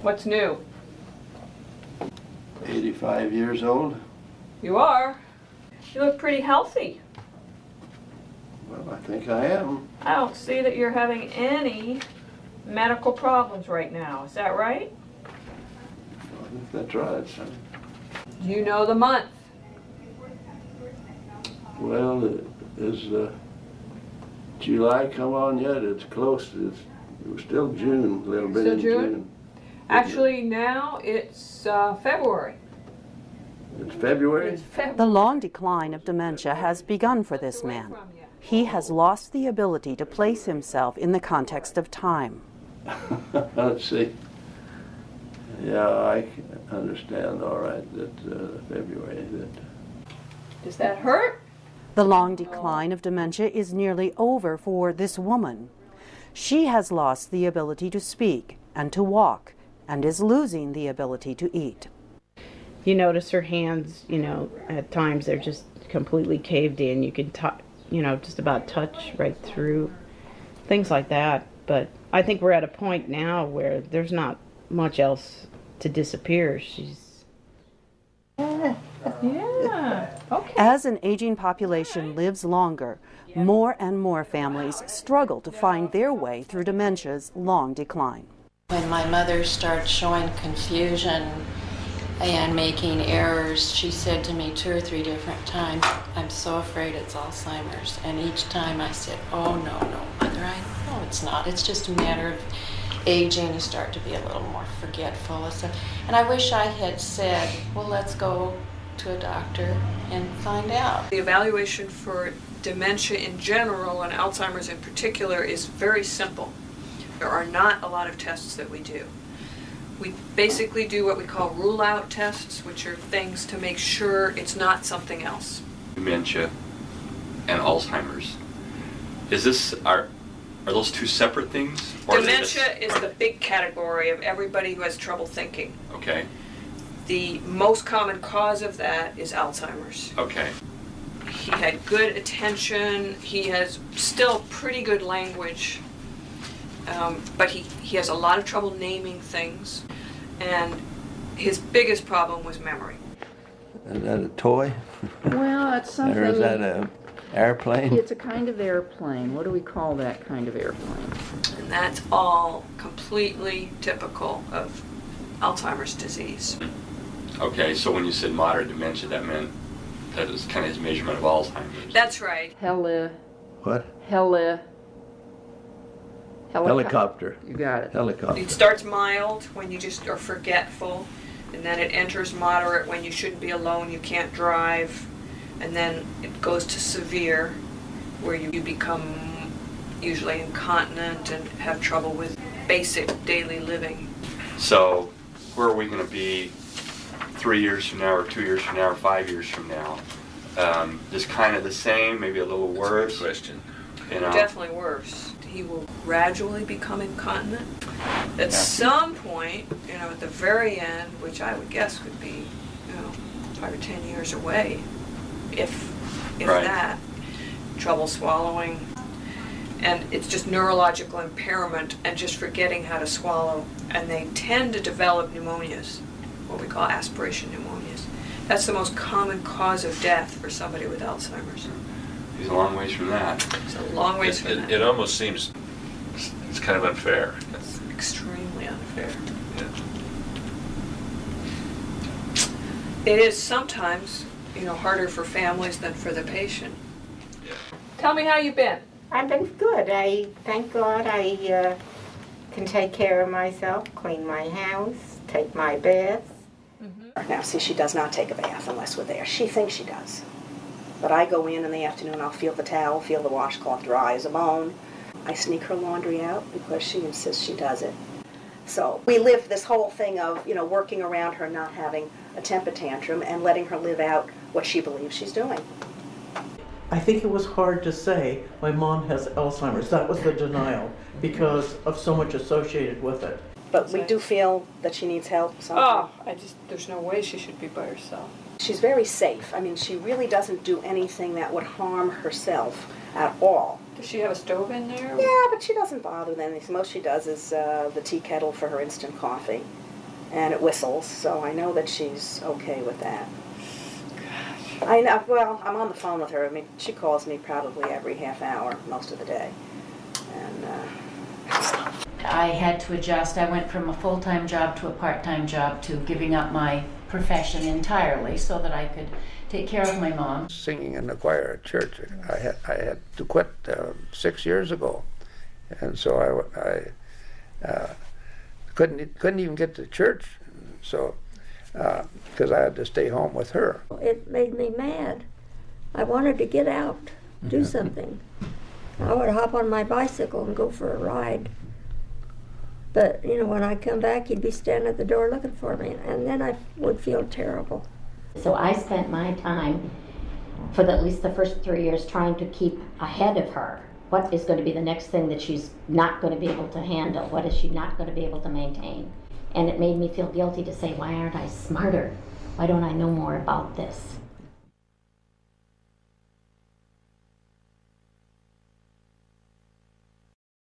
What's new? 85 years old. You are. You look pretty healthy. Well, I think I am. I don't see that you're having any medical problems right now. Is that right? I think that's right, son. Do you know the month? Well, is July come on yet? It's close. It was still June, a little bit Still in June? Actually, now it's February. It's February? It's February. The long decline of dementia has begun for this man. He has lost the ability to place himself in the context of time. Let's see. Yeah, I understand all right that February. Does that hurt? The long decline of dementia is nearly over for this woman. She has lost the ability to speak and to walk and is losing the ability to eat. You notice her hands, at times they're just completely caved in. You can just about touch right through, things like that. But I think we're at a point now where there's not much else to disappear. She's... Yeah, okay. As an aging population lives longer, more and more families struggle to find their way through dementia's long decline. When my mother started showing confusion and making errors, she said to me 2 or 3 different times, "I'm so afraid it's Alzheimer's." And each time I said, "Oh, no, Mother, I know it's not. It's just a matter of aging. You start to be a little more forgetful." And I wish I had said, "Well, let's go to a doctor and find out." The evaluation for dementia in general and Alzheimer's in particular is very simple. There are not a lot of tests that we do. We basically do what we call rule-out tests, which are things to make sure it's not something else. Dementia and Alzheimer's. Are those two separate things? Dementia is the big category of everybody who has trouble thinking. Okay. The most common cause of that is Alzheimer's. Okay. He had good attention. He has still pretty good language. But he has a lot of trouble naming things, and his biggest problem was memory. Is that a toy? Well, it's something... Or is that an airplane? It's a kind of airplane. What do we call that kind of airplane? And that's all completely typical of Alzheimer's disease. Okay, so when you said moderate dementia, that meant that was kind of his measurement of Alzheimer's. That's right. What? Helicopter. You got it. Helicopter. It starts mild when you just are forgetful, and then it enters moderate when you shouldn't be alone, you can't drive, and then it goes to severe where you become usually incontinent and have trouble with basic daily living. So where are we going to be 3 years from now, or 2 years from now, or 5 years from now? Just kind of the same, maybe a little worse? That's a good question. Definitely worse. He will gradually become incontinent. At some point, at the very end, which I would guess would be, 5 or 10 years away, if right. that, trouble swallowing. And it's just neurological impairment and just forgetting how to swallow. And they tend to develop pneumonias, what we call aspiration pneumonias. That's the most common cause of death for somebody with Alzheimer's. He's a long ways from that. It's a long ways from that. It almost seems it's kind of unfair. It's extremely unfair. Yeah. It is sometimes, harder for families than for the patient. Yeah. Tell me how you've been. I've been good. Thank God I can take care of myself, clean my house, take my baths. Now, see, she does not take a bath unless we're there. She thinks she does. But I go in the afternoon, I'll feel the towel, feel the washcloth dry as a bone. I sneak her laundry out because she insists she does it. So we live this whole thing of, working around her not having a temper tantrum and letting her live out what she believes she's doing. I think it was hard to say, my mom has Alzheimer's. That was the denial because of so much associated with it. But we do feel that she needs help sometimes. There's no way she should be by herself. She's very safe. I mean, she really doesn't do anything that would harm herself at all. Does she have a stove in there? Yeah, but she doesn't bother with anything. Most she does is the tea kettle for her instant coffee. and it whistles, so I know that she's okay with that. I know, well, I'm on the phone with her. I mean, she calls me probably every half hour most of the day. And I had to adjust. I went from a full-time job to a part-time job to giving up my profession entirely so that I could take care of my mom. Singing in the choir at church, I had to quit 6 years ago, and so I couldn't even get to church, so because I had to stay home with her. It made me mad. I wanted to get out, do something. I would hop on my bicycle and go for a ride. But, you know, when I come back, he'd be standing at the door looking for me, and then I would feel terrible. So I spent my time for at least the first 3 years trying to keep ahead of her. What is going to be the next thing that she's not going to be able to handle? What is she not going to be able to maintain? And it made me feel guilty to say, why aren't I smarter? Why don't I know more about this?